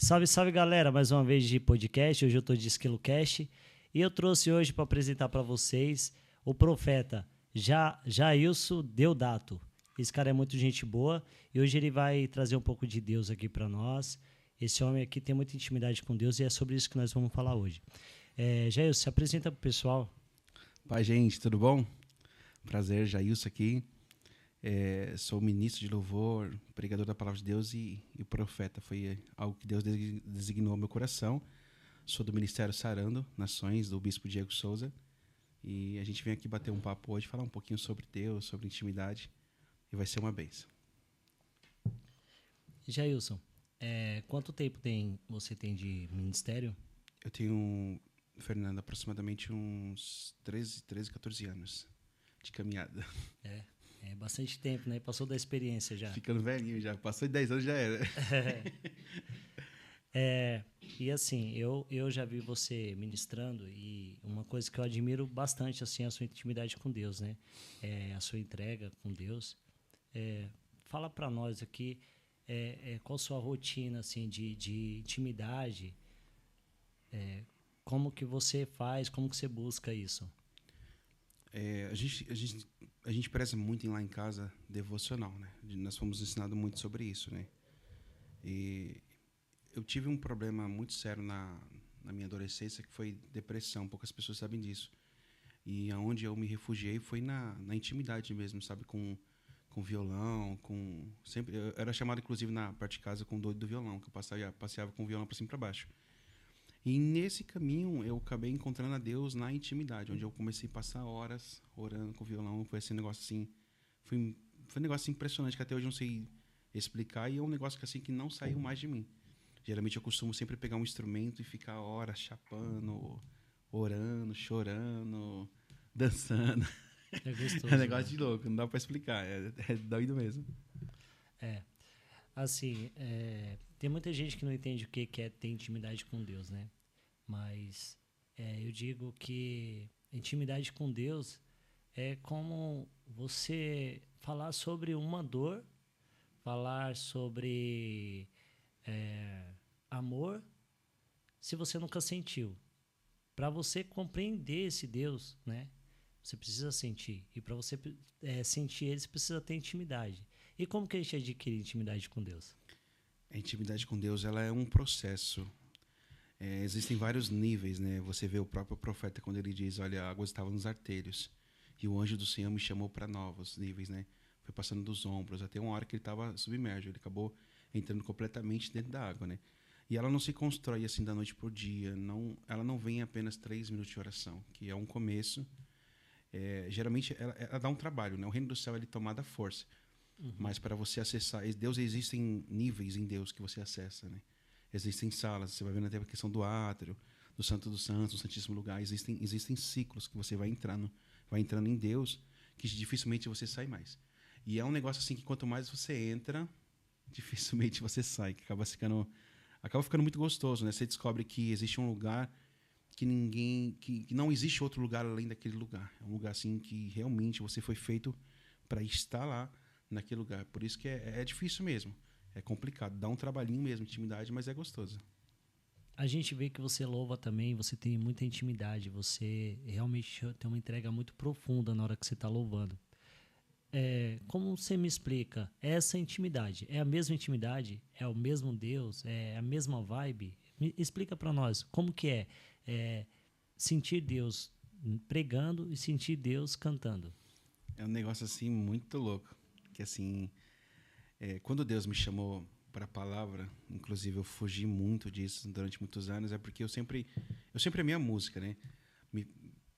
Salve, salve galera, mais uma vez de podcast. Hoje eu tô de EsquiloCast e eu trouxe hoje para apresentar para vocês o profeta Jailson Deodato. Esse cara é muito gente boa e hoje ele vai trazer um pouco de Deus aqui para nós. Esse homem aqui tem muita intimidade com Deus e é sobre isso que nós vamos falar hoje. Jailson, se apresenta pro pessoal. Pai, gente, tudo bom? Prazer, Jailson aqui. Sou ministro de louvor, pregador da palavra de Deus e profeta. Foi algo que Deus designou ao meu coração. Sou do Ministério Sarando Nações, do Bispo Diego Souza. E a gente vem aqui bater um papo hoje, falar um pouquinho sobre Deus, sobre intimidade. E vai ser uma bênção. Jailson, quanto tempo você tem de ministério? Eu tenho, Fernando, aproximadamente uns 13, 14 anos de caminhada. É bastante tempo, né? Passou da experiência já. Ficando velhinho já. Passou de 10 anos, já era. E assim, eu já vi você ministrando e uma coisa que eu admiro bastante, assim, é a sua intimidade com Deus, né? A sua entrega com Deus. Fala para nós aqui qual a sua rotina, assim, de intimidade, como que você faz, como que você busca isso? A gente preza muito em lá em casa devocional, né? Nós fomos ensinados muito sobre isso, né? E eu tive um problema muito sério na minha adolescência, que foi depressão. Poucas pessoas sabem disso. E aonde eu me refugiei foi na intimidade mesmo, sabe? Com violão, sempre eu era chamado inclusive na parte de casa com doido do violão, que eu passeava com o violão para cima e para baixo. E nesse caminho eu acabei encontrando a Deus na intimidade, onde eu comecei a passar horas orando com o violão. Foi esse negócio assim, foi um negócio impressionante que até hoje eu não sei explicar, e é um negócio que assim que não saiu mais de mim. Geralmente eu costumo sempre pegar um instrumento e ficar horas chapando, orando, chorando, dançando. É gostoso, É um negócio né? de louco, não dá pra explicar, é doido mesmo. Assim, tem muita gente que não entende o que é ter intimidade com Deus, né? Mas eu digo que intimidade com Deus é como você falar sobre uma dor, falar sobre amor, se você nunca sentiu. Para você compreender esse Deus, né? Você precisa sentir. E para você sentir ele, você precisa ter intimidade. E como que a gente adquire intimidade com Deus? A intimidade com Deus, ela é um processo. Existem vários níveis, né? Você vê o próprio profeta quando ele diz, olha, a água estava nos artelhos e o anjo do Senhor me chamou para novos níveis, né? Foi passando dos ombros até uma hora que ele estava submerso. Ele acabou entrando completamente dentro da água, né? E ela não se constrói assim da noite para o dia. Não, ela não vem em apenas 3 minutos de oração, que é um começo. Geralmente ela dá um trabalho, né? O reino do céu ele tomada à força. Mas para você acessar Deus, existem níveis em Deus que você acessa, né? Existem salas, você vai vendo até a questão do átrio, do Santo dos Santos, do Santíssimo Lugar. Existem ciclos que você vai entrando em Deus, que dificilmente você sai mais. E é um negócio assim que quanto mais você entra, dificilmente você sai, que acaba ficando muito gostoso, né? Você descobre que existe um lugar que não existe outro lugar além daquele lugar. É um lugar assim que realmente você foi feito para estar lá naquele lugar. Por isso que é difícil mesmo. É complicado. Dá um trabalhinho mesmo, intimidade, mas é gostoso. A gente vê que você louva também, você tem muita intimidade, você realmente tem uma entrega muito profunda na hora que você está louvando. Como você me explica essa intimidade? É a mesma intimidade? É o mesmo Deus? É a mesma vibe? Me explica para nós como que sentir Deus pregando e sentir Deus cantando. É um negócio assim muito louco. Que assim, quando Deus me chamou para a palavra, inclusive eu fugi muito disso durante muitos anos, é porque eu sempre amei a música, né? Me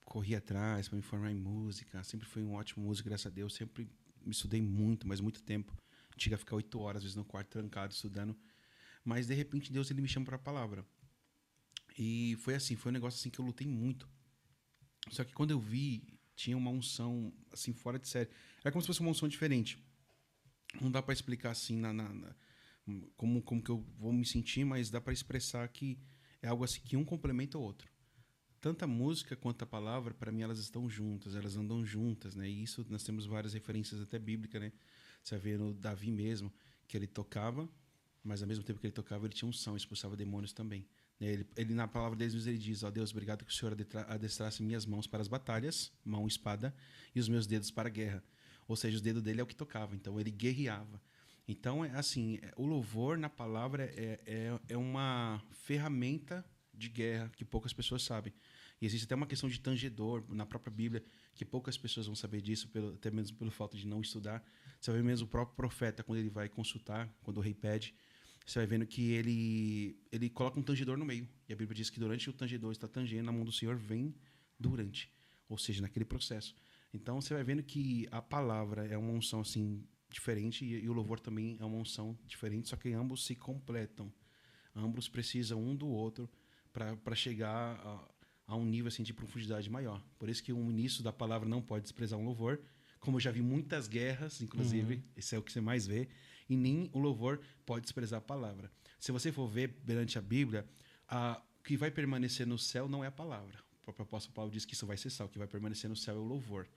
corri atrás para me formar em música, sempre fui um ótimo músico, graças a Deus, sempre me estudei muito, mas muito tempo. Chega a ficar 8 horas, às vezes, no quarto trancado, estudando. Mas, de repente, Deus ele me chama para a palavra. E foi assim, foi um negócio assim que eu lutei muito. Só que quando eu vi, tinha uma unção, assim, fora de série. Era como se fosse uma unção diferente. Não dá para explicar assim como que eu vou me sentir, mas dá para expressar que é algo assim que um complementa o outro. Tanto a música quanto a palavra, para mim, elas estão juntas, elas andam juntas, né? E isso nós temos várias referências até bíblicas, né? Você vê no Davi mesmo, que ele tocava, mas ao mesmo tempo que ele tocava, ele tinha unção, expulsava demônios também. Ele na palavra deles, ele diz: ó Deus, obrigado que o Senhor adestrasse minhas mãos para as batalhas, mão e espada, e os meus dedos para a guerra. Ou seja, os dedos dele é o que tocava, então ele guerreava. Então, assim, o louvor na palavra é uma ferramenta de guerra que poucas pessoas sabem. E existe até uma questão de tangedor na própria Bíblia, que poucas pessoas vão saber disso, até mesmo pelo fato de não estudar. Você vai ver mesmo o próprio profeta, quando ele vai consultar, quando o rei pede, você vai vendo que ele coloca um tangedor no meio. E a Bíblia diz que durante o tangedor está tangendo, a mão do Senhor vem durante, ou seja, naquele processo. Então, você vai vendo que a palavra é uma unção assim diferente e o louvor também é uma unção diferente, só que ambos se completam. Ambos precisam um do outro para chegar a um nível assim de profundidade maior. Por isso que um ministro da palavra não pode desprezar um louvor, como eu já vi muitas guerras, inclusive, esse é o que você mais vê, e nem o louvor pode desprezar a palavra. Se você for ver perante a Bíblia, o que vai permanecer no céu não é a palavra. O próprio apóstolo Paulo diz que isso vai cessar, o que vai permanecer no céu é o louvor.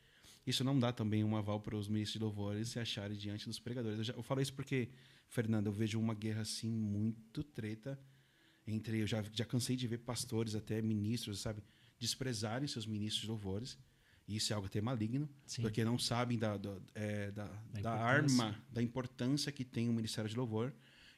Isso não dá também um aval para os ministros de louvores se acharem diante dos pregadores. Eu falo isso porque, Fernando, eu vejo uma guerra assim muito treta entre, eu já cansei de ver pastores, até ministros, sabe, desprezarem seus ministros de louvores. E isso é algo até maligno, Sim. porque não sabem da arma, da importância que tem o ministério de louvor.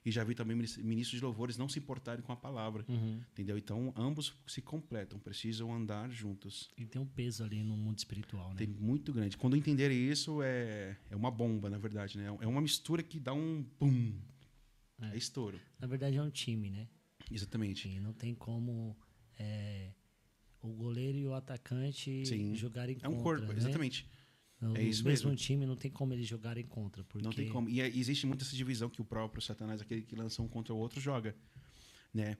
E já vi também ministros de louvores não se importarem com a palavra. Entendeu? Então, ambos se completam, precisam andar juntos. E tem um peso ali no mundo espiritual, né? Tem muito grande. Quando entenderem isso, é uma bomba, na verdade, né? É uma mistura que dá um pum. É estouro. Na verdade, é um time, né? Exatamente. E não tem como o goleiro e o atacante jogarem contra. É um corpo, né? Exatamente. É isso mesmo. O mesmo time não tem como eles jogarem contra. Porque... Não tem como. E existe muito essa divisão que o próprio Satanás, aquele que lança um contra o outro, joga. Né?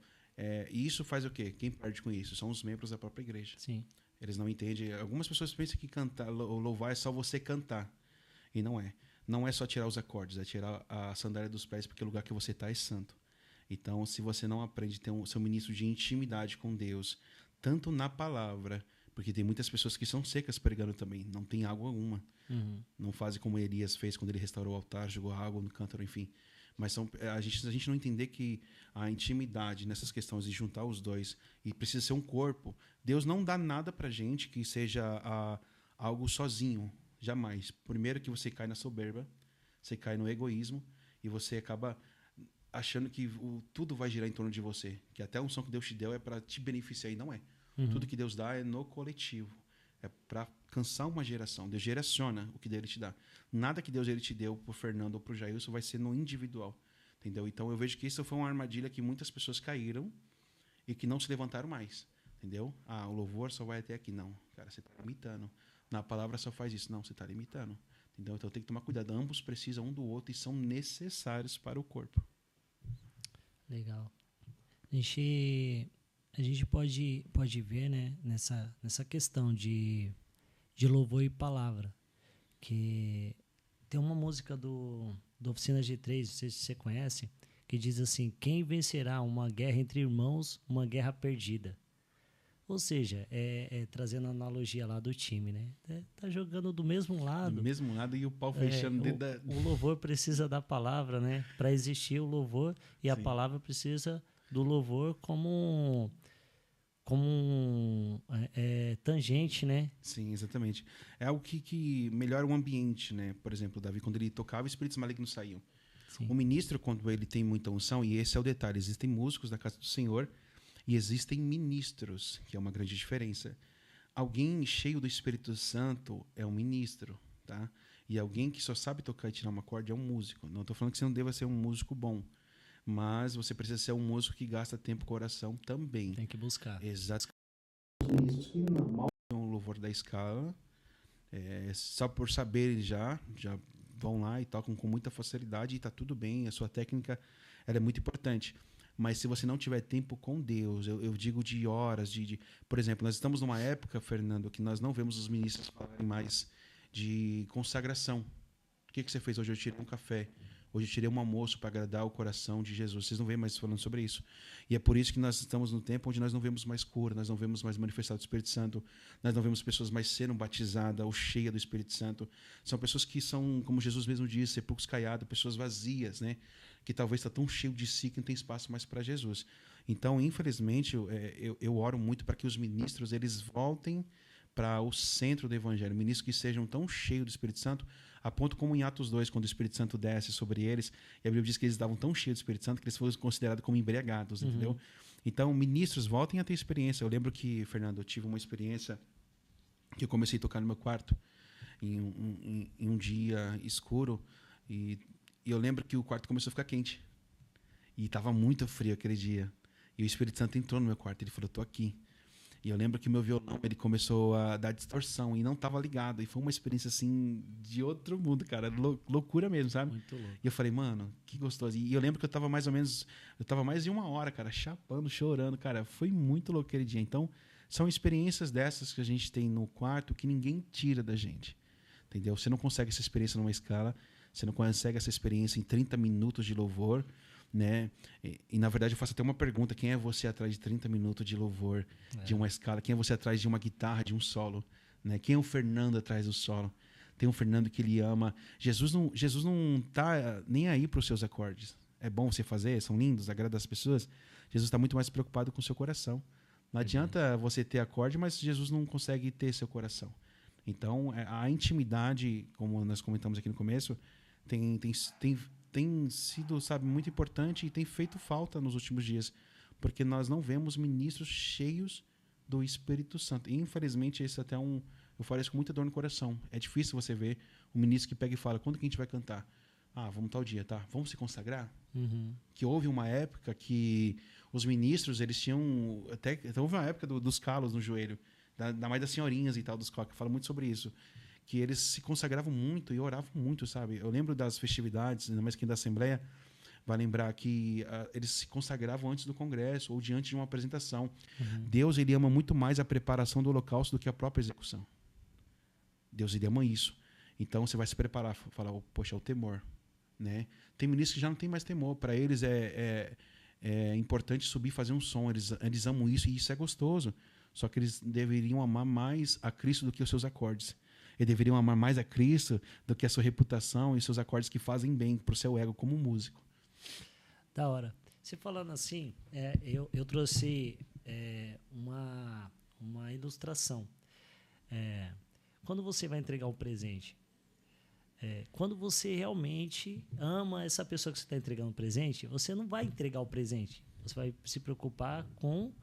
E isso faz o quê? Quem perde com isso? São os membros da própria igreja. Sim. Eles não entendem. Algumas pessoas pensam que cantar, louvar é só você cantar. E não é. Não é só tirar os acordes, é tirar a sandália dos pés, porque o lugar que você está é santo. Então, se você não aprende a ter seu ministro de intimidade com Deus, tanto na palavra, porque tem muitas pessoas que são secas pregando também, não tem água alguma. Não fazem como Elias fez quando ele restaurou o altar, jogou água no cântaro, enfim. Mas a gente não entender que a intimidade nessas questões de juntar os dois, e precisa ser um corpo. Deus não dá nada pra gente que seja algo sozinho, jamais. Primeiro que você cai na soberba, você cai no egoísmo, e você acaba achando que tudo vai girar em torno de você. Que até a unção que Deus te deu é para te beneficiar, e não é. Tudo que Deus dá é no coletivo. É para alcançar uma geração. Deus direciona o que Ele te dá. Nada que Deus ele te deu pro Fernando ou pro Jailson vai ser no individual. Entendeu? Então eu vejo que isso foi uma armadilha que muitas pessoas caíram e que não se levantaram mais. Entendeu? O louvor só vai até aqui. Não, cara, você está limitando. Na palavra só faz isso. Não, você está limitando. Entendeu? Então tem que tomar cuidado. Ambos precisam um do outro e são necessários para o corpo. Legal. A gente pode ver, né, nessa questão de louvor e palavra, que tem uma música do Oficina G3, não sei se você conhece, que diz assim: quem vencerá uma guerra entre irmãos, uma guerra perdida. Ou seja, trazendo a analogia lá do time, né? Tá jogando do mesmo lado. Do mesmo lado e o pau fechando dentro da... O louvor precisa da palavra, né? Para existir o louvor, e a palavra precisa do louvor como tangente, né? Sim, exatamente. É algo que melhora o ambiente, né? Por exemplo, Davi, quando ele tocava, espíritos malignos saíam. Sim. O ministro, quando ele tem muita unção, e esse é o detalhe, existem músicos da casa do Senhor e existem ministros, que é uma grande diferença. Alguém cheio do Espírito Santo é um ministro, tá? E alguém que só sabe tocar e tirar uma corda é um músico. Não estou falando que você não deva ser um músico bom, mas você precisa ser um músico que gasta tempo com oração também. Tem que buscar. Exato. Os ministros que não o louvor da escala, só por saberem já vão lá e tocam com muita facilidade e está tudo bem, a sua técnica ela é muito importante. Mas se você não tiver tempo com Deus, eu digo de horas, por exemplo, nós estamos numa época, Fernando, que nós não vemos os ministros falarem mais de consagração. O que você fez hoje? Eu tirei um café. Hoje eu tirei um almoço para agradar o coração de Jesus. Vocês não veem mais falando sobre isso. E é por isso que nós estamos no tempo onde nós não vemos mais cura, nós não vemos mais manifestado do Espírito Santo, nós não vemos pessoas mais sendo batizadas ou cheias do Espírito Santo. São pessoas que são, como Jesus mesmo disse, sepulcros caiados, pessoas vazias, né? que talvez está tão cheio de si que não tem espaço mais para Jesus. Então, infelizmente, eu oro muito para que os ministros eles voltem para o centro do evangelho, ministros que sejam tão cheios do Espírito Santo, a ponto como em Atos 2, quando o Espírito Santo desce sobre eles, e a Bíblia diz que eles estavam tão cheios do Espírito Santo que eles foram considerados como embriagados, entendeu? Então, ministros, voltem a ter experiência. Eu lembro que, Fernando, eu tive uma experiência que eu comecei a tocar no meu quarto em um dia escuro, e eu lembro que o quarto começou a ficar quente. E estava muito frio aquele dia. E o Espírito Santo entrou no meu quarto, ele falou, estou aqui. E eu lembro que meu violão ele começou a dar distorção e não estava ligado. E foi uma experiência assim de outro mundo, cara. Loucura mesmo, sabe? Muito louco. E eu falei, mano, que gostoso. E eu lembro que eu estava mais ou menos... Eu estava mais de 1 hora, cara, chapando, chorando. Cara, foi muito louco aquele dia. Então, são experiências dessas que a gente tem no quarto que ninguém tira da gente. Entendeu? Você não consegue essa experiência numa escala. Você não consegue essa experiência em 30 minutos de louvor, né? E na verdade eu faço até uma pergunta: quem é você atrás de 30 minutos de louvor, de uma escala? Quem é você atrás de uma guitarra, de um solo, né? Quem é o Fernando atrás do solo? Tem um Fernando que ele ama. Jesus não tá nem aí para os seus acordes. É bom você fazer, são lindos, agrada as pessoas. Jesus está muito mais preocupado com o seu coração. Não adianta você ter acorde, mas Jesus não consegue ter seu coração. Então, a intimidade, como nós comentamos aqui no começo, tem sido, sabe, muito importante e tem feito falta nos últimos dias, porque nós não vemos ministros cheios do Espírito Santo. E, infelizmente, esse até eu falo isso com muita dor no coração. É difícil você ver um ministro que pega e fala: quando que a gente vai cantar? Vamos tal dia, tá? Vamos se consagrar? Que houve uma época que os ministros, eles tinham... Então, houve uma época dos calos no joelho, ainda mais das senhorinhas e tal, dos coques, fala muito sobre isso, que eles se consagravam muito e oravam muito, sabe? Eu lembro das festividades, ainda mais quem da Assembleia vai lembrar que eles se consagravam antes do congresso ou diante de uma apresentação. Deus, ele ama muito mais a preparação do holocausto do que a própria execução. Deus, ele ama isso. Então, você vai se preparar, falar, poxa, é o temor, né? Tem ministros que já não tem mais temor. Para eles é importante subir e fazer um som. Eles amam isso e isso é gostoso. Só que eles deveriam amar mais a Cristo do que os seus acordes. Eles deveriam amar mais a Cristo do que a sua reputação e seus acordes que fazem bem para o seu ego como músico. Da hora. Você falando assim, eu trouxe uma ilustração. Quando você vai entregar um presente, quando você realmente ama essa pessoa que você está entregando um presente, você não vai entregar o presente. Você vai se preocupar com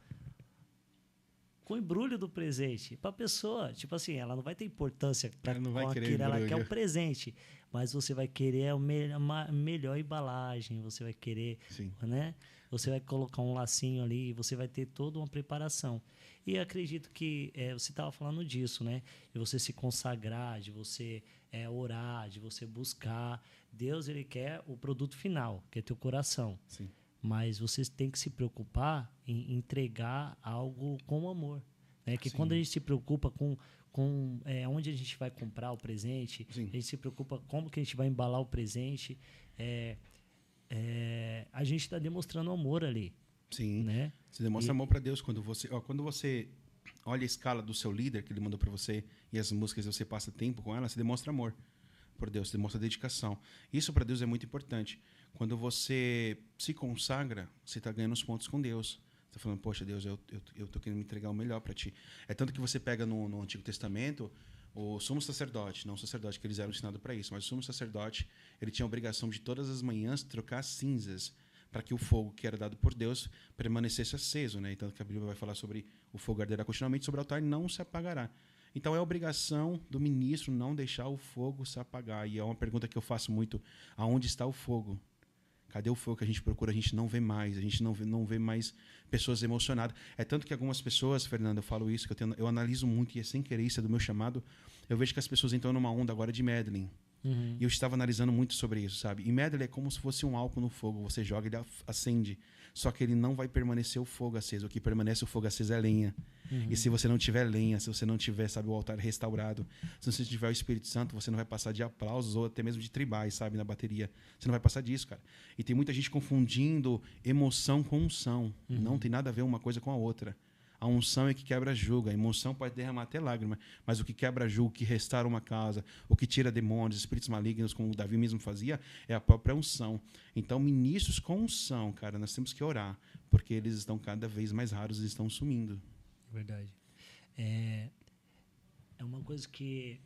o embrulho do presente. Para a pessoa, tipo assim, ela não vai ter importância com aquilo, ela quer o presente, mas você vai querer a melhor embalagem, você vai querer, né? Você vai colocar um lacinho ali, você vai ter toda uma preparação. E acredito que você estava falando disso, né? De você se consagrar, de você orar, de você buscar. Deus, ele quer o produto final, que é teu coração. Sim. Mas você tem que se preocupar em entregar algo com amor, né? Que quando a gente se preocupa com onde a gente vai comprar o presente, a gente se preocupa como que a gente vai embalar o presente, a gente está demonstrando amor ali. Sim, né? Você demonstra amor para Deus quando você olha a escala do seu líder que ele mandou para você e as músicas você passa tempo com ela, você demonstra amor por Deus, você demonstra dedicação. Isso para Deus é muito importante. Quando você se consagra, você está ganhando os pontos com Deus. Você está falando, poxa, Deus, eu estou querendo me entregar o melhor para ti. É tanto que você pega no Antigo Testamento o sumo sacerdote, não o sacerdote, que eles eram ensinados para isso, mas o sumo sacerdote, ele tinha a obrigação de todas as manhãs trocar cinzas para que o fogo que era dado por Deus permanecesse aceso, né? Então, que a Bíblia vai falar sobre o fogo arderá continuamente sobre o altar e não se apagará. Então, é obrigação do ministro não deixar o fogo se apagar. E é uma pergunta que eu faço muito: aonde está o fogo? Cadê o fogo que a gente procura? A gente não vê mais. A gente não vê mais pessoas emocionadas. É tanto que algumas pessoas, Fernando, eu falo isso, que eu analiso muito, e é sem querer, isso é do meu chamado, eu vejo que as pessoas entram numa onda agora de Medley. E eu estava analisando muito sobre isso, sabe? E Medley é como se fosse um álcool no fogo. Você joga, ele acende. Só que ele não vai permanecer o fogo aceso. O que permanece o fogo aceso é lenha. E se você não tiver lenha, se você não tiver, sabe, o altar restaurado, se você não tiver o Espírito Santo, você não vai passar de aplausos ou até mesmo de tribais, sabe, na bateria. Você não vai passar disso, cara. E tem muita gente confundindo emoção com unção. Não tem nada a ver uma coisa com a outra. A unção é que quebra julgo. A emoção pode derramar até lágrima, mas o que quebra julgo, o que restaura uma casa, o que tira demônios, espíritos malignos, como o Davi mesmo fazia, é a própria unção. Então, ministros com unção, cara, nós temos que orar, porque eles estão cada vez mais raros e estão sumindo. Verdade. É uma coisa que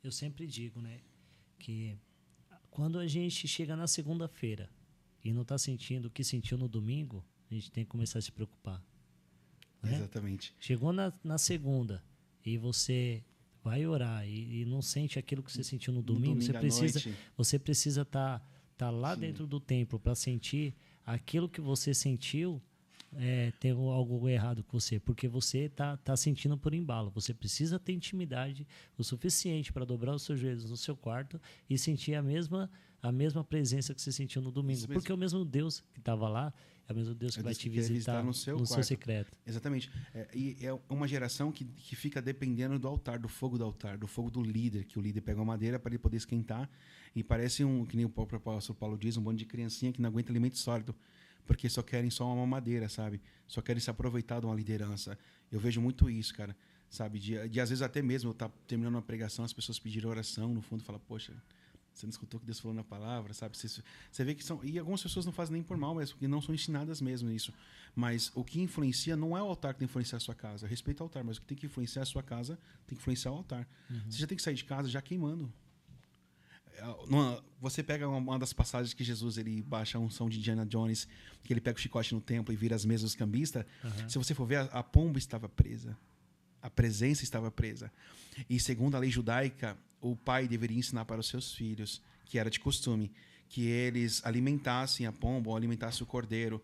eu sempre digo, né? Que quando a gente chega na segunda-feira e não está sentindo o que sentiu no domingo, a gente tem que começar a se preocupar. Né? Exatamente. Chegou na segunda e você vai orar e não sente aquilo que você sentiu no domingo, você precisa estar lá Sim. dentro do templo para sentir aquilo que você sentiu. Tem algo errado com você, porque você tá sentindo por embalo. Você precisa ter intimidade o suficiente para dobrar os seus joelhos no seu quarto e sentir a mesma presença que você sentiu no domingo. Porque o mesmo Deus que estava lá é o mesmo Deus que vai te visitar no seu secreto. Exatamente. E é uma geração que fica dependendo do altar, do fogo do altar, do fogo do líder, que o líder pega uma madeira para ele poder esquentar e parece que nem o próprio apóstolo Paulo diz, um bando de criancinha que não aguenta alimento sólido, porque só querem só uma mamadeira, sabe? Só querem se aproveitar de uma liderança. Eu vejo muito isso, cara, sabe? De às vezes até mesmo eu estar terminando uma pregação, as pessoas pedirem oração, no fundo, fala, poxa, você não escutou o que Deus falou na palavra, sabe? Você vê que são... E algumas pessoas não fazem nem por mal, mas porque não são ensinadas mesmo nisso. Mas o que influencia não é o altar que tem que influenciar a sua casa. Respeita o altar, mas o que tem que influenciar a sua casa tem que influenciar o altar. Uhum. Você já tem que sair de casa já queimando. Você pega uma das passagens que Jesus ele baixa a unção de Indiana Jones, que ele pega o chicote no templo e vira as mesas dos cambistas. Uhum. Se você for ver, a pomba estava presa. A presença estava presa. E segundo a lei judaica, o pai deveria ensinar para os seus filhos, que era de costume, que eles alimentassem a pomba ou alimentassem o cordeiro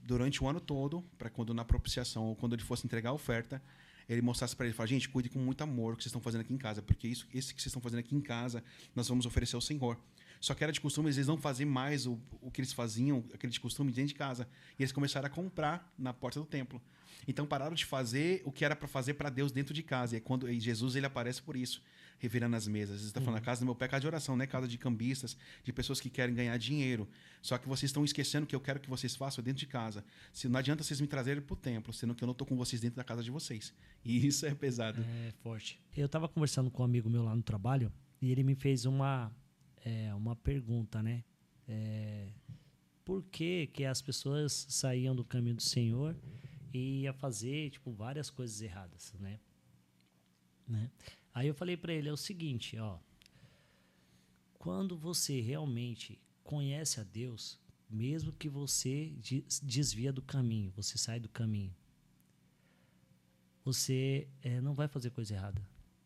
durante o ano todo, para quando na propiciação ou quando ele fosse entregar a oferta, ele mostrasse para ele, fala, gente, cuide com muito amor o que vocês estão fazendo aqui em casa, porque esse que vocês estão fazendo aqui em casa, nós vamos oferecer ao Senhor. Só que era de costume eles não faziam mais o que eles faziam, aquele de costume dentro de casa. E eles começaram a comprar na porta do templo. Então pararam de fazer o que era para fazer para Deus dentro de casa. E Jesus ele aparece por isso, revirando as mesas. Ele está falando, a casa do meu pai é casa de oração, não é casa de cambistas, de pessoas que querem ganhar dinheiro. Só que vocês estão esquecendo que eu quero que vocês façam dentro de casa. Se não adianta vocês me trazerem para o templo, sendo que eu não estou com vocês dentro da casa de vocês. E isso é pesado. É forte. Eu estava conversando com um amigo meu lá no trabalho e ele me fez uma pergunta, né? Por que as pessoas saíam do caminho do Senhor e ia fazer várias coisas erradas, né? Aí eu falei para ele, é o seguinte, ó, quando você realmente conhece a Deus, mesmo que você desvia do caminho, você sai do caminho, você não vai fazer coisa errada,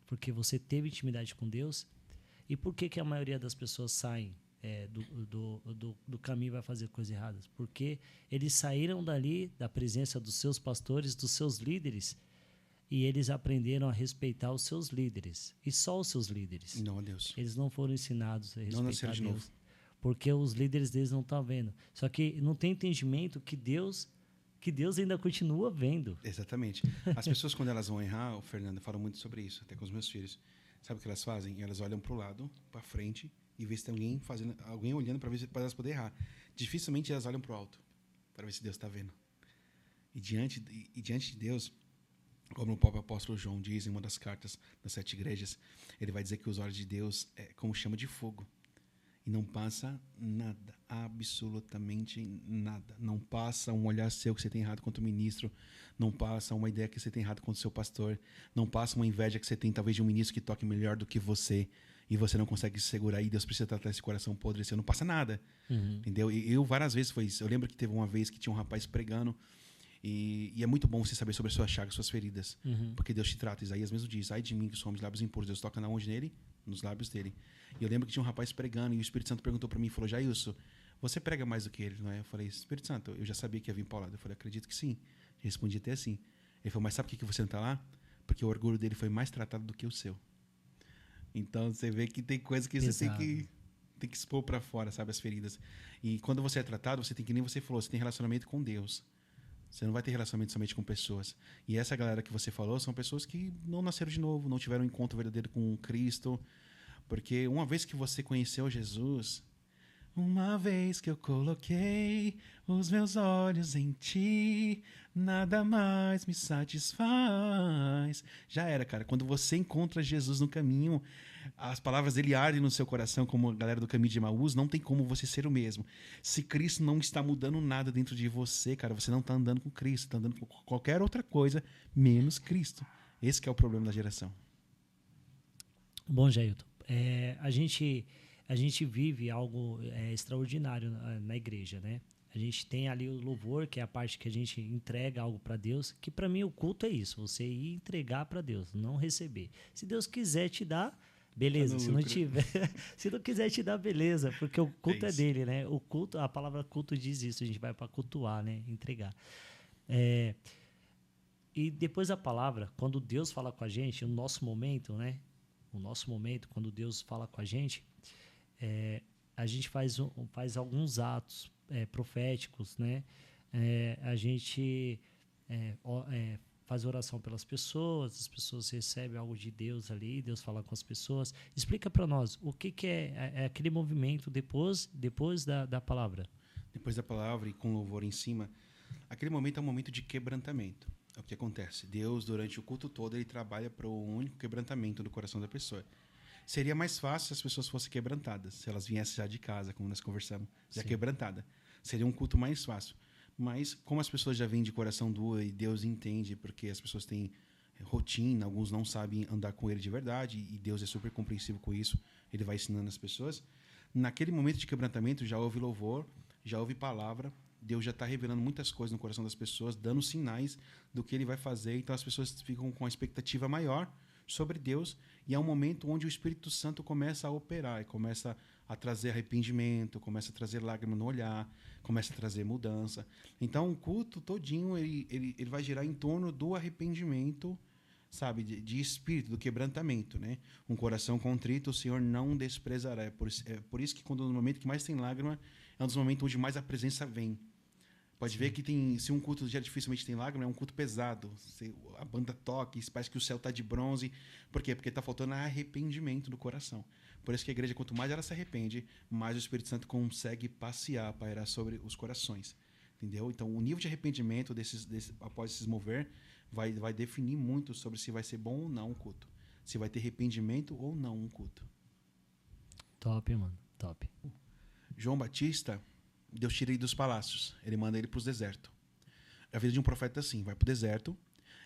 porque você teve intimidade com Deus. E por que a maioria das pessoas saem do caminho e vai fazer coisas erradas? Porque eles saíram dali, da presença dos seus pastores, dos seus líderes, e eles aprenderam a respeitar os seus líderes. E só os seus líderes. Não, Deus. Eles não foram ensinados a respeitar Deus. Novo. Porque os líderes deles não estão vendo. Só que não tem entendimento que Deus ainda continua vendo. Exatamente. As pessoas, quando elas vão errar, o Fernando fala muito sobre isso, até com os meus filhos. Sabe o que elas fazem? Elas olham para o lado, para frente, e vê se tem alguém olhando para ver se elas poderem errar. Dificilmente elas olham para o alto, para ver se Deus está vendo. E diante de Deus, como o próprio apóstolo João diz em uma das cartas das 7 igrejas, ele vai dizer que os olhos de Deus é como chama de fogo. E não passa nada, absolutamente nada. Não passa um olhar seu que você tem errado contra o ministro, não passa uma ideia que você tem errado contra o seu pastor, não passa uma inveja que você tem talvez de um ministro que toque melhor do que você e você não consegue se segurar e Deus precisa tratar esse coração podre, você não passa nada. Entendeu? E eu várias vezes foi isso. Eu lembro que teve uma vez que tinha um rapaz pregando e é muito bom você saber sobre as suas chagas, suas feridas, porque Deus te trata. Isaías mesmo diz, ai de mim que somos lábios impuros, Deus toca na onde nele? Nos lábios dele. E eu lembro que tinha um rapaz pregando e o Espírito Santo perguntou para mim, falou, Jailson, você prega mais do que ele, não é? Eu falei, Espírito Santo, eu já sabia que ia vir paulada. Eu falei, acredito que sim. Eu respondi até assim. Ele falou, mas sabe por que você não está lá? Porque o orgulho dele foi mais tratado do que o seu. Então você vê que tem coisa que você tem que expor para fora, sabe, as feridas. E quando você é tratado, você tem que, nem você falou, você tem relacionamento com Deus. Você não vai ter relacionamento somente com pessoas. E essa galera que você falou são pessoas que não nasceram de novo, não tiveram um encontro verdadeiro com Cristo. Porque uma vez que você conheceu Jesus, Uma vez que eu coloquei os meus olhos em ti, nada mais me satisfaz. Já era, cara. Quando você encontra Jesus no caminho, as palavras dele ardem no seu coração, como a galera do caminho de Emaús, não tem como você ser o mesmo. Se Cristo não está mudando nada dentro de você, cara, você não está andando com Cristo, está andando com qualquer outra coisa, menos Cristo. Esse que é o problema da geração. Bom, Jailton, a gente vive algo extraordinário na igreja, né? A gente tem ali o louvor, que é a parte que a gente entrega algo para Deus, que para mim o culto é isso, você ir entregar para Deus, não receber. Se Deus quiser te dar, beleza. Se não tiver, se não quiser te dar, beleza, porque o culto é dele, né? O culto, a palavra culto diz isso, a gente vai para cultuar, né? Entregar. E depois da palavra, quando Deus fala com a gente, o nosso momento, né? O nosso momento, quando Deus fala com a gente faz alguns atos proféticos, né? A gente faz oração pelas pessoas, as pessoas recebem algo de Deus ali, Deus fala com as pessoas. Explica para nós, o que é aquele movimento depois da palavra? Depois da palavra e com louvor em cima, aquele momento é um momento de quebrantamento. É o que acontece. Deus, durante o culto todo, ele trabalha para o único quebrantamento do coração da pessoa. Seria mais fácil se as pessoas fossem quebrantadas, se elas viessem já de casa, como nós conversamos, já quebrantada. Seria um culto mais fácil. Mas, como as pessoas já vêm de coração duro e Deus entende, porque as pessoas têm rotina, alguns não sabem andar com ele de verdade, e Deus é super compreensivo com isso, ele vai ensinando as pessoas. Naquele momento de quebrantamento, já houve louvor, já houve palavra, Deus já está revelando muitas coisas no coração das pessoas, dando sinais do que ele vai fazer. Então as pessoas ficam com uma expectativa maior sobre Deus, e é um momento onde o Espírito Santo começa a operar, e começa a trazer arrependimento, começa a trazer lágrima no olhar, começa a trazer mudança. Então o culto todinho ele vai girar em torno do arrependimento, sabe, de espírito, do quebrantamento, né? Um coração contrito o Senhor não desprezará. É por isso que quando no momento que mais tem lágrima, é um dos momentos onde mais a presença vem. Pode ver que se um culto já dificilmente tem lágrima, é um culto pesado. A banda toca, parece que o céu está de bronze. Por quê? Porque está faltando arrependimento do coração. Por isso que a igreja, quanto mais ela se arrepende, mais o Espírito Santo consegue passear, pairar sobre os corações. Entendeu? Então, o nível de arrependimento após se mover vai definir muito sobre se vai ser bom ou não um culto. Se vai ter arrependimento ou não um culto. Top, mano. Top. João Batista, Deus tira ele dos palácios. Ele manda ele para os desertos. A vida de um profeta é assim. Vai para o deserto,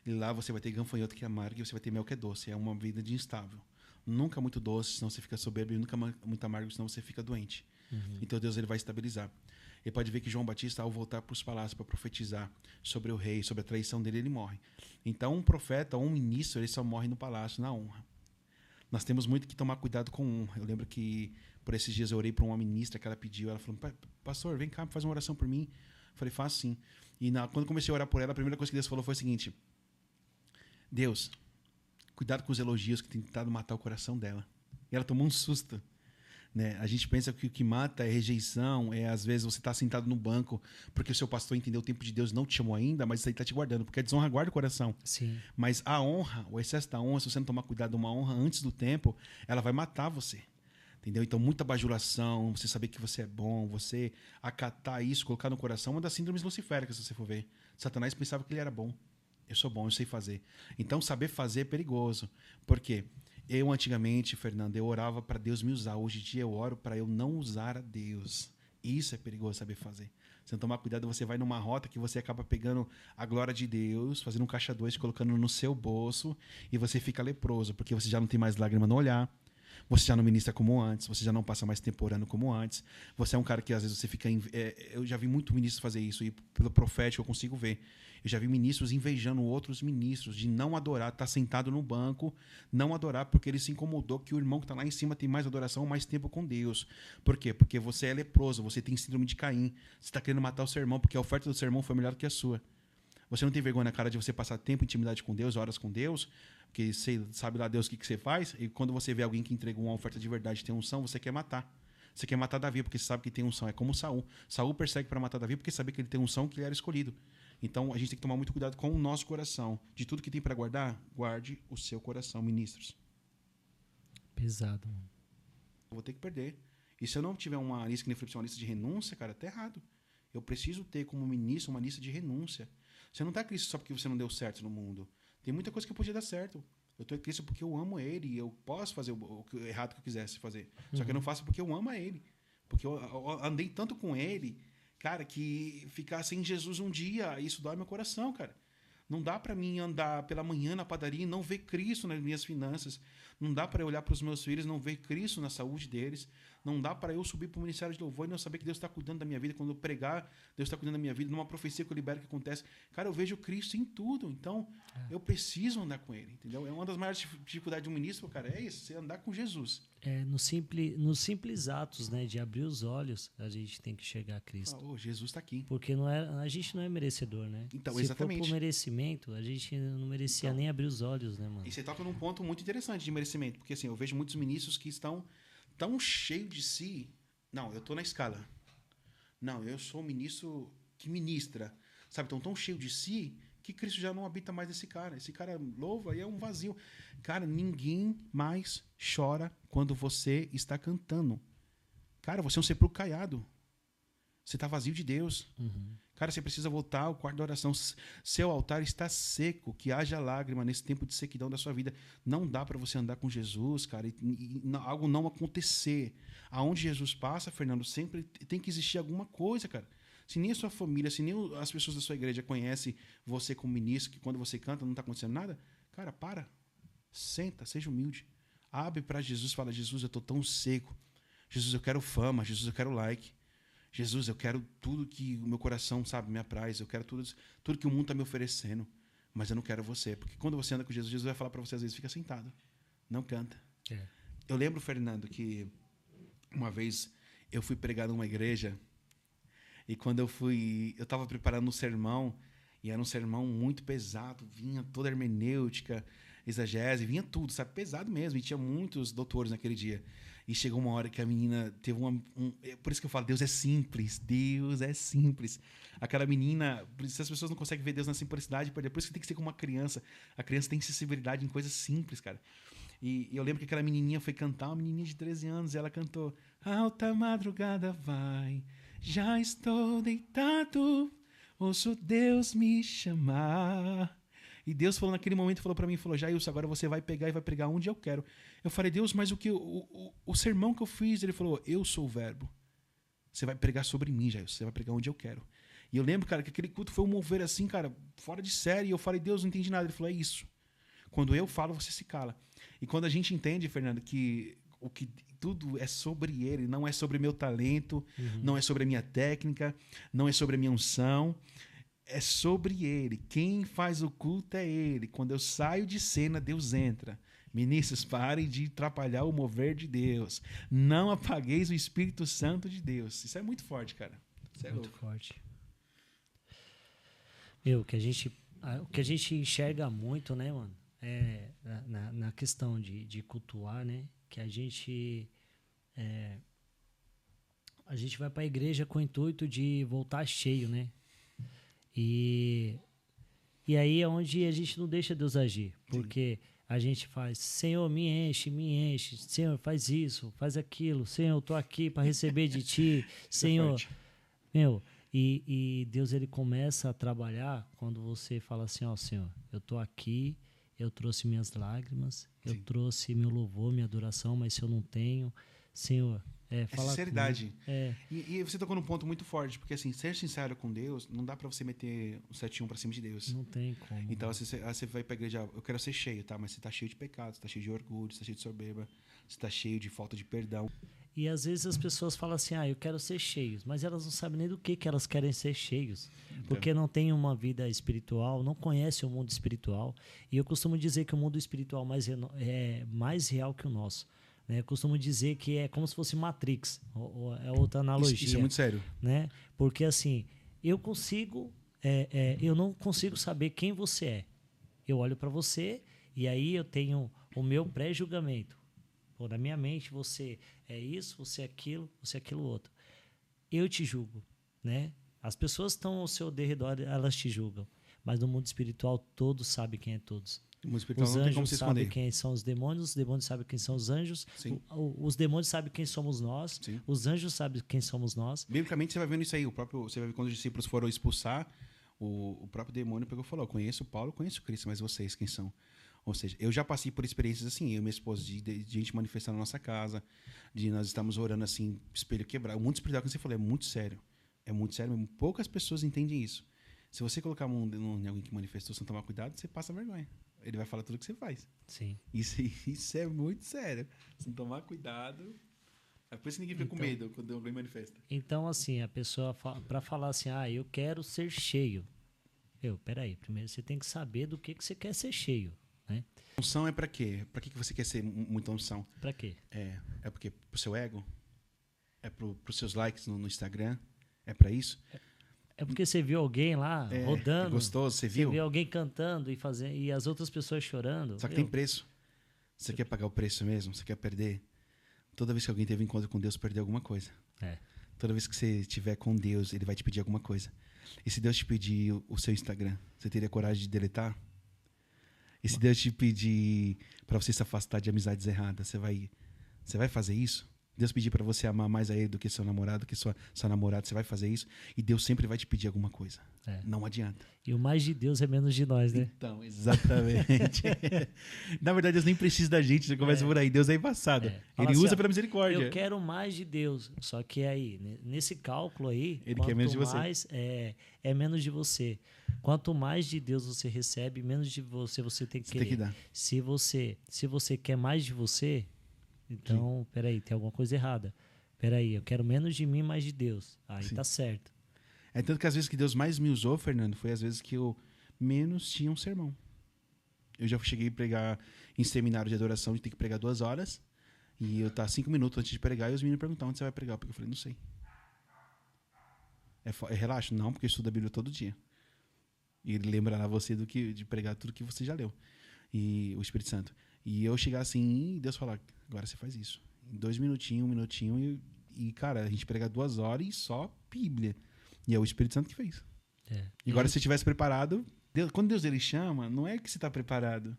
e lá você vai ter gafanhoto que é amargo e você vai ter mel que é doce. É uma vida de instável. Nunca muito doce, senão você fica soberbo, e nunca muito amargo, senão você fica doente. Então Deus ele vai estabilizar. Ele pode ver que João Batista, ao voltar para os palácios para profetizar sobre o rei, sobre a traição dele, ele morre. Então um profeta ou um ministro, ele só morre no palácio, na honra. Nós temos muito que tomar cuidado com honra. Eu lembro que por esses dias eu orei para uma ministra que ela pediu, ela falou: pastor, vem cá, faz uma oração por mim. Eu falei: faço sim. E quando comecei a orar por ela, a primeira coisa que Deus falou foi o seguinte: Deus, cuidado com os elogios que tem tentado matar o coração dela. E ela tomou um susto. Né? A gente pensa que o que mata é rejeição, às vezes você está sentado no banco porque o seu pastor entendeu o tempo de Deus, não te chamou ainda, mas isso aí está te guardando, porque a desonra guarda o coração. Sim. Mas a honra, o excesso da honra, se você não tomar cuidado de uma honra antes do tempo, ela vai matar você. Entendeu? Então, muita bajulação, você saber que você é bom, você acatar isso, colocar no coração, uma das síndromes luciféricas, se você for ver. Satanás pensava que ele era bom. Eu sou bom, eu sei fazer. Então, saber fazer é perigoso. Por quê? Eu, antigamente, Fernando, eu orava para Deus me usar. Hoje em dia, eu oro para eu não usar a Deus. Isso é perigoso saber fazer. Se não tomar cuidado, você vai numa rota que você acaba pegando a glória de Deus, fazendo um caixa 2, colocando no seu bolso, e você fica leproso, porque você já não tem mais lágrima no olhar, você já não ministra como antes, você já não passa mais tempo orando como antes. Você é um cara que, às vezes, você fica... eu já vi muito ministro fazer isso, e pelo profético eu consigo ver. Eu já vi ministros invejando outros ministros de não adorar, estar sentado no banco, não adorar porque ele se incomodou que o irmão que está lá em cima tem mais adoração, mais tempo com Deus. Por quê? Porque você é leproso, você tem síndrome de Caim. Você está querendo matar o seu irmão porque a oferta do seu irmão foi melhor do que a sua. Você não tem vergonha na cara de você passar tempo, intimidade com Deus, horas com Deus, porque você sabe lá Deus o que você faz, e quando você vê alguém que entregou uma oferta de verdade, tem unção, você quer matar. Você quer matar Davi porque você sabe que tem unção. É como Saul. Saul persegue para matar Davi porque sabia que ele tem unção, que ele era escolhido. Então, a gente tem que tomar muito cuidado com o nosso coração. De tudo que tem para guardar, guarde o seu coração, ministros. Pesado. Eu vou ter que perder. E se eu não tiver uma lista, que nem uma lista de renúncia, cara, tá errado. Eu preciso ter como ministro uma lista de renúncia. Você não está em Cristo só porque você não deu certo no mundo. Tem muita coisa que podia dar certo. Eu estou em Cristo porque eu amo Ele e eu posso fazer o errado que eu quisesse fazer. Só que eu não faço porque eu amo a Ele. Porque eu andei tanto com Ele, cara, que ficar sem Jesus um dia, isso dói meu coração, cara. Não dá para mim andar pela manhã na padaria e não ver Cristo nas minhas finanças. Não dá para eu olhar para os meus filhos e não ver Cristo na saúde deles. Não dá para eu subir para o ministério de louvor e não saber que Deus está cuidando da minha vida. Quando eu pregar, Deus está cuidando da minha vida. Numa profecia que eu libero que acontece. Cara, eu vejo Cristo em tudo. Então, eu preciso andar com Ele. Entendeu? É uma das maiores dificuldades de um ministro, cara. É isso, você andar com Jesus. Nos simples atos, né, de abrir os olhos, a gente tem que chegar a Cristo. Jesus está aqui. Porque a gente não é merecedor, né? Então, se exatamente. for por merecimento, a gente não merecia nem abrir os olhos, né, mano? E você toca num ponto muito interessante de merecimento. Porque assim, eu vejo muitos ministros que estão tão cheios de si. Não, eu estou na escala. Não, eu sou o ministro que ministra. Sabe, estão tão cheios de si que Cristo já não habita mais nesse cara. Esse cara louva e é um vazio. Cara, ninguém mais chora quando você está cantando. Cara, você é um sepulcro caiado. Você está vazio de Deus. Uhum. Cara, você precisa voltar ao quarto da oração. Seu altar está seco, que haja lágrima nesse tempo de sequidão da sua vida. Não dá para você andar com Jesus, cara, e algo não acontecer. Aonde Jesus passa, Fernando, sempre tem que existir alguma coisa, cara. Se nem a sua família, se nem as pessoas da sua igreja conhecem você como ministro, que quando você canta não está acontecendo nada, cara, para. Senta, seja humilde. Abre para Jesus, fala, Jesus, eu estou tão seco. Jesus, eu quero fama. Jesus, eu quero like. Jesus, eu quero tudo que o meu coração, sabe, me apraz. Eu quero tudo que o mundo está me oferecendo. Mas eu não quero você. Porque quando você anda com Jesus, Jesus vai falar para você, às vezes, fica sentado. Não canta. Eu lembro, Fernando, que uma vez eu fui pregar numa igreja. E quando eu estava preparando um sermão. E era um sermão muito pesado. Vinha toda a hermenêutica, exegese, vinha tudo, sabe? Pesado mesmo. E tinha muitos doutores naquele dia. E chegou uma hora que a menina teve por isso que eu falo, Deus é simples. Deus é simples. Aquela menina, se as pessoas não conseguem ver Deus na simplicidade, por isso que tem que ser como uma criança. A criança tem sensibilidade em coisas simples, cara. E eu lembro que aquela menininha foi cantar, uma menininha de 13 anos, e ela cantou: alta madrugada vai, já estou deitado, ouço Deus me chamar. E Deus falou naquele momento, falou para mim, falou, Jailson, agora você vai pegar e vai pregar onde eu quero. Eu falei, Deus, mas o sermão que eu fiz, ele falou, eu sou o verbo. Você vai pregar sobre mim, Jailson, você vai pregar onde eu quero. E eu lembro, cara, que aquele culto foi um mover assim, cara, fora de série. E eu falei, Deus, não entendi nada. Ele falou, é isso. Quando eu falo, você se cala. E quando a gente entende, Fernando, que tudo é sobre Ele, não é sobre meu talento, não é sobre a minha técnica, não é sobre a minha unção, é sobre Ele. Quem faz o culto é Ele. Quando eu saio de cena, Deus entra. Ministros, parem de atrapalhar o mover de Deus. Não apagueis o Espírito Santo de Deus. Isso é muito forte, cara. Isso é muito louco. Forte. O que a gente enxerga muito, né, mano? Na questão de cultuar, né? Que a gente vai para a igreja com o intuito de voltar cheio, né? E aí é onde a gente não deixa Deus agir, porque a gente faz, Senhor, me enche, Senhor, faz isso, faz aquilo, Senhor, eu tô aqui para receber de Ti, Senhor, e Deus, ele começa a trabalhar quando você fala assim, ó, Senhor, eu tô aqui, eu trouxe minhas lágrimas, eu trouxe meu louvor, minha adoração, mas se eu não tenho, Senhor, fala sinceridade. E você tocou num ponto muito forte, porque assim, ser sincero com Deus, não dá pra você meter um 7-1 pra cima de Deus. Não tem como. Então você vai pra igreja, eu quero ser cheio, tá? Mas você tá cheio de pecado, você tá cheio de orgulho, você tá cheio de soberba, você tá cheio de falta de perdão. E às vezes as pessoas falam assim, eu quero ser cheios, mas elas não sabem nem do que elas querem ser cheios, porque não tem uma vida espiritual, não conhecem o mundo espiritual. E eu costumo dizer que o mundo espiritual é mais real que o nosso. Eu costumo dizer que é como se fosse Matrix, é outra analogia. Isso é muito sério. Né? Porque assim, eu não consigo saber quem você é. Eu olho para você e aí eu tenho o meu pré-julgamento. Na minha mente, você é isso, você é aquilo outro. Eu te julgo, né? As pessoas estão ao seu derredor, elas te julgam. Mas no mundo espiritual, todos sabem quem é todos. O mundo espiritual Os não tem como anjos se sabem esconder. quem são os demônios sabem quem são os anjos, Sim. os demônios sabem quem somos nós, Sim. os anjos sabem quem somos nós. Biblicamente você vai vendo isso aí. Você vai ver quando os discípulos foram expulsar, o próprio demônio pegou e falou: conheço Paulo, conheço Cristo, mas vocês quem são? Ou seja, eu já passei por experiências assim, eu e minha esposa, de gente manifestar na nossa casa, de nós estamos orando assim, espelho quebrado. O mundo espiritual, como você falou, é muito sério. É muito sério mesmo. Poucas pessoas entendem isso. Se você colocar a mão em alguém que manifestou sem tomar cuidado, você passa vergonha. Ele vai falar tudo que você faz. Sim. Isso é muito sério. Se não tomar cuidado. É por isso que ninguém fica com medo quando alguém manifesta. Então, assim, a pessoa, para falar assim, eu quero ser cheio. Peraí, primeiro você tem que saber do que você quer ser cheio, né? Unção é pra quê? Pra que você quer ser muita unção? Pra quê? É porque pro seu ego? É pros seus likes no Instagram? É pra isso? É porque você viu alguém lá rodando. É gostoso, você viu? Você viu alguém cantando e as outras pessoas chorando. Só que tem preço. Você quer pagar o preço mesmo? Você quer perder? Toda vez que alguém teve encontro com Deus, perdeu alguma coisa. Toda vez que você estiver com Deus, Ele vai te pedir alguma coisa. E se Deus te pedir o seu Instagram, você teria coragem de deletar? E se Deus te pedir para você se afastar de amizades erradas, você vai fazer isso? Deus pedir para você amar mais a Ele do que seu namorado, do que sua namorada, você vai fazer isso? E Deus sempre vai te pedir alguma coisa. Não adianta. E o mais de Deus é menos de nós, né? Então, exatamente. Na verdade, Deus nem precisa da gente, você começa por aí. Deus é embaçado. Ele usa pela misericórdia. Eu quero mais de Deus. Só que aí, nesse cálculo aí, Ele quer menos de você. Mais é menos de você. Quanto mais de Deus você recebe, menos de você tem que querer. Tem que dar. Se você quer mais de você, então, peraí, tem alguma coisa errada. Peraí, eu quero menos de mim, mais de Deus. Aí tá certo. É tanto que às vezes que Deus mais me usou, Fernando, foi às vezes que eu menos tinha um sermão. Eu já cheguei a pregar em seminário de adoração, de ter que pregar 2 horas, e eu tá 5 minutos antes de pregar, e os meninos perguntavam onde você vai pregar, porque eu falei, não sei. Relaxa? Não, porque eu estudo a Bíblia todo dia. E ele lembrará você de pregar tudo que você já leu. E o Espírito Santo. E eu chegar assim, e Deus falar, agora você faz isso. Em 2 minutinhos, 1 minutinho, e cara, a gente prega 2 horas e só Bíblia. E é o Espírito Santo que fez. E agora, se você estivesse preparado, quando Deus ele chama, não é que você está preparado.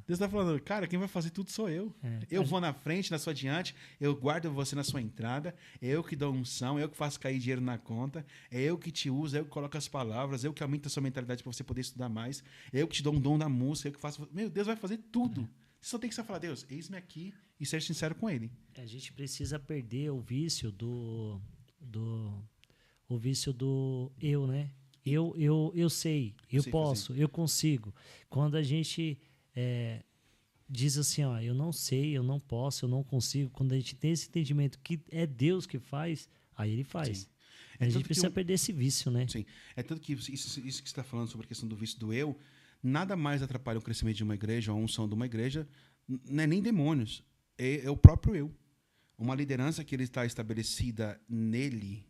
Deus está falando, cara, quem vai fazer tudo sou eu. Eu vou na frente, na sua diante, eu guardo você na sua entrada, é eu que dou unção, é eu que faço cair dinheiro na conta, é eu que te uso, é eu que coloco as palavras, é eu que aumento a sua mentalidade para você poder estudar mais, é eu que te dou um dom da música, é eu que faço... Meu, Deus vai fazer tudo. Você só tem que só falar, Deus, eis-me aqui e ser sincero com Ele. A gente precisa perder o vício o vício do eu, né? Eu sei, eu posso, eu consigo. Quando a gente diz assim, eu não sei, eu não posso, eu não consigo, quando a gente tem esse entendimento que é Deus que faz, aí Ele faz. Sim. A gente precisa perder esse vício, né? Sim. É tanto que isso que você está falando sobre a questão do vício do eu, nada mais atrapalha o crescimento de uma igreja, a unção de uma igreja, não é nem demônios, é o próprio eu. Uma liderança que ele está estabelecida nele,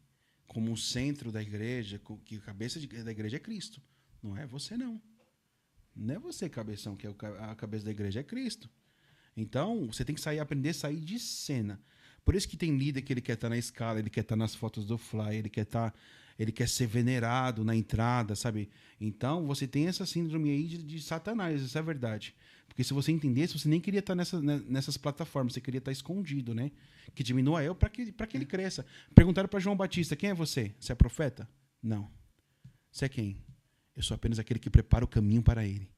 como o centro da igreja, que a cabeça da igreja é Cristo. Não é você, não. Não é você, cabeção, que é a cabeça da igreja, é Cristo. Então, você tem que aprender a sair de cena. Por isso que tem líder que ele quer estar na escala, ele quer estar nas fotos do fly, ele quer ser venerado na entrada, sabe? Então, você tem essa síndrome aí de Satanás, isso é verdade. Porque se você entendesse, você nem queria estar nessas plataformas, você queria estar escondido, né? Que diminua eu para que ele cresça. Perguntaram para João Batista, quem é você? Você é profeta? Não. Você é quem? Eu sou apenas aquele que prepara o caminho para ele.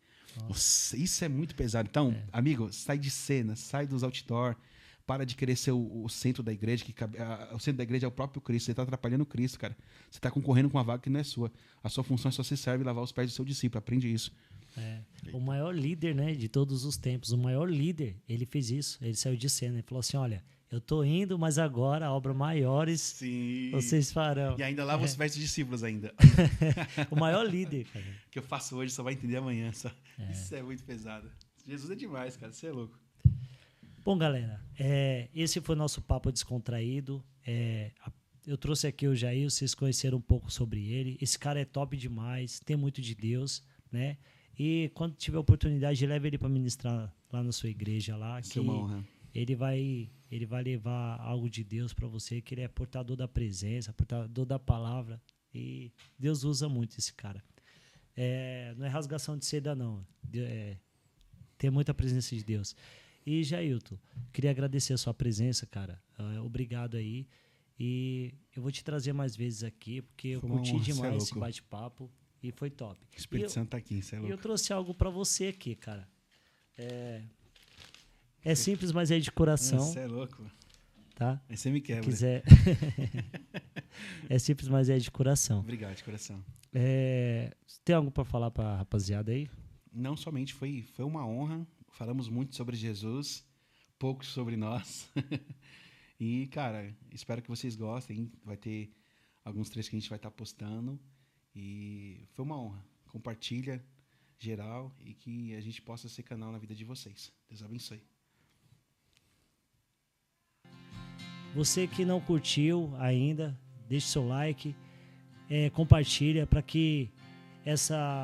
Nossa, isso é muito pesado. Então, amigo, sai de cena, sai dos outdoor, para de querer ser o centro da igreja, o centro da igreja é o próprio Cristo. Você está atrapalhando o Cristo, cara. Você está concorrendo com uma vaga que não é sua. A sua função é só se serve e lavar os pés do seu discípulo. Aprende isso. O maior líder, né, de todos os tempos, o maior líder, ele fez isso. Ele saiu de cena, ele falou assim, olha, eu tô indo, mas agora obras maiores vocês farão. E ainda lava os pés dos discípulos ainda. O maior líder, cara. O que eu faço hoje só vai entender amanhã. Só. Isso é muito pesado. Jesus é demais, cara. Você é louco. Bom, galera, esse foi o nosso papo descontraído. Eu trouxe aqui o Jair, vocês conheceram um pouco sobre ele. Esse cara é top demais, tem muito de Deus, né? E quando tiver oportunidade, leve ele para ministrar lá na sua igreja lá, que é uma honra. Ele vai levar algo de Deus para você, que ele é portador da presença, portador da palavra, e Deus usa muito esse cara. Não é rasgação de seda, não. ter muita presença de Deus. E, Jailton, queria agradecer a sua presença, cara. Obrigado aí. E eu vou te trazer mais vezes aqui, porque eu curti demais esse bate-papo e foi top. O Espírito Santo tá aqui, você é louco. E eu trouxe algo para você aqui, cara. É simples, mas é de coração. Você é louco. Tá? Aí você me quebra. Quiser. É simples, mas é de coração. Obrigado, de coração. Tem algo para falar para a rapaziada aí? Não somente foi uma honra. Falamos muito sobre Jesus, pouco sobre nós. E, cara, espero que vocês gostem. Vai ter alguns trechos que a gente vai estar postando. E foi uma honra. Compartilha, geral, e que a gente possa ser canal na vida de vocês. Deus abençoe. Você que não curtiu ainda, deixe seu like, compartilha para que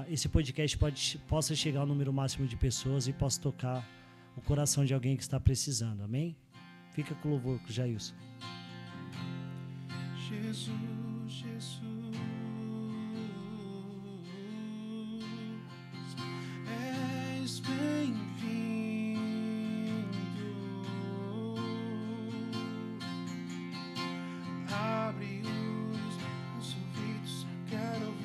esse podcast possa chegar ao número máximo de pessoas e possa tocar o coração de alguém que está precisando. Amém? Fica com o louvor com o Jailson. Jesus, Jesus, és bem-vindo. Abre os ouvidos, quero ouvir.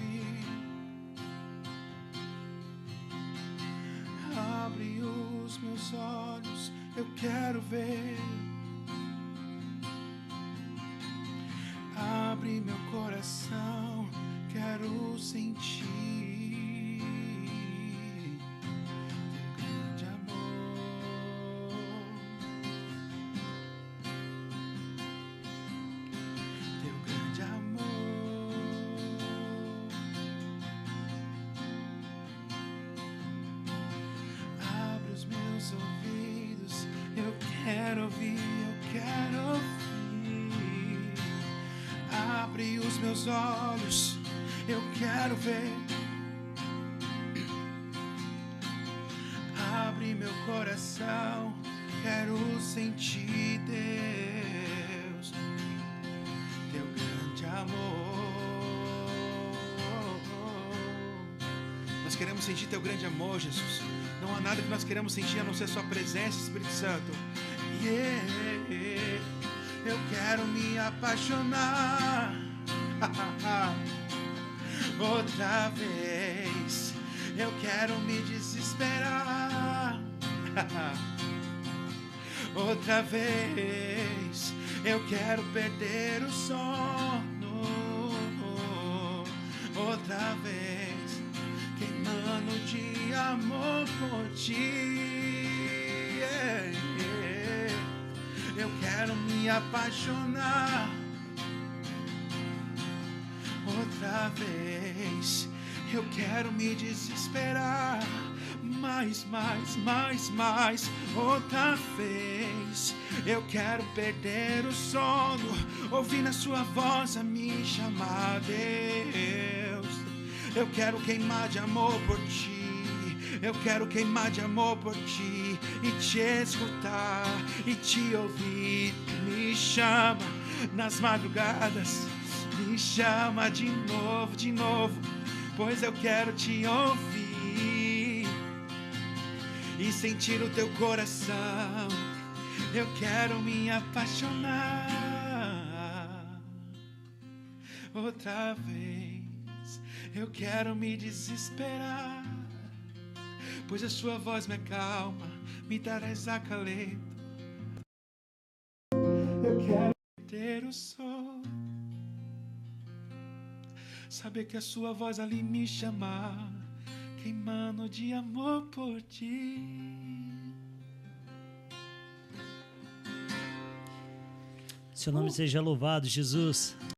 Abre os meus olhos, eu quero ver. Abre meu coração, quero sentir teu grande amor, teu grande amor. Abre os meus ouvidos, eu quero ouvir, eu quero ouvir. Abre os meus olhos, eu quero ver. Abre meu coração, quero sentir, Deus, teu grande amor. Nós queremos sentir teu grande amor, Jesus. Não há nada que nós queremos sentir a não ser sua presença, Espírito Santo. Eu quero me apaixonar outra vez. Eu quero me desesperar outra vez. Eu quero perder o sono outra vez, queimando de amor por ti. Eu quero me apaixonar outra vez. Eu quero me desesperar mais, outra vez. Eu quero perder o sono, ouvir na sua voz a me chamar, Deus. Eu quero queimar de amor por ti. Eu quero queimar de amor por ti e te escutar e te ouvir. Me chama nas madrugadas, me chama de novo, pois eu quero te ouvir e sentir o teu coração. Eu quero me apaixonar outra vez. Eu quero me desesperar, pois a sua voz me acalma, me traz acalento. Eu quero ter o sol, saber que a sua voz ali me chama, queimando de amor por ti. Seu nome seja louvado, Jesus.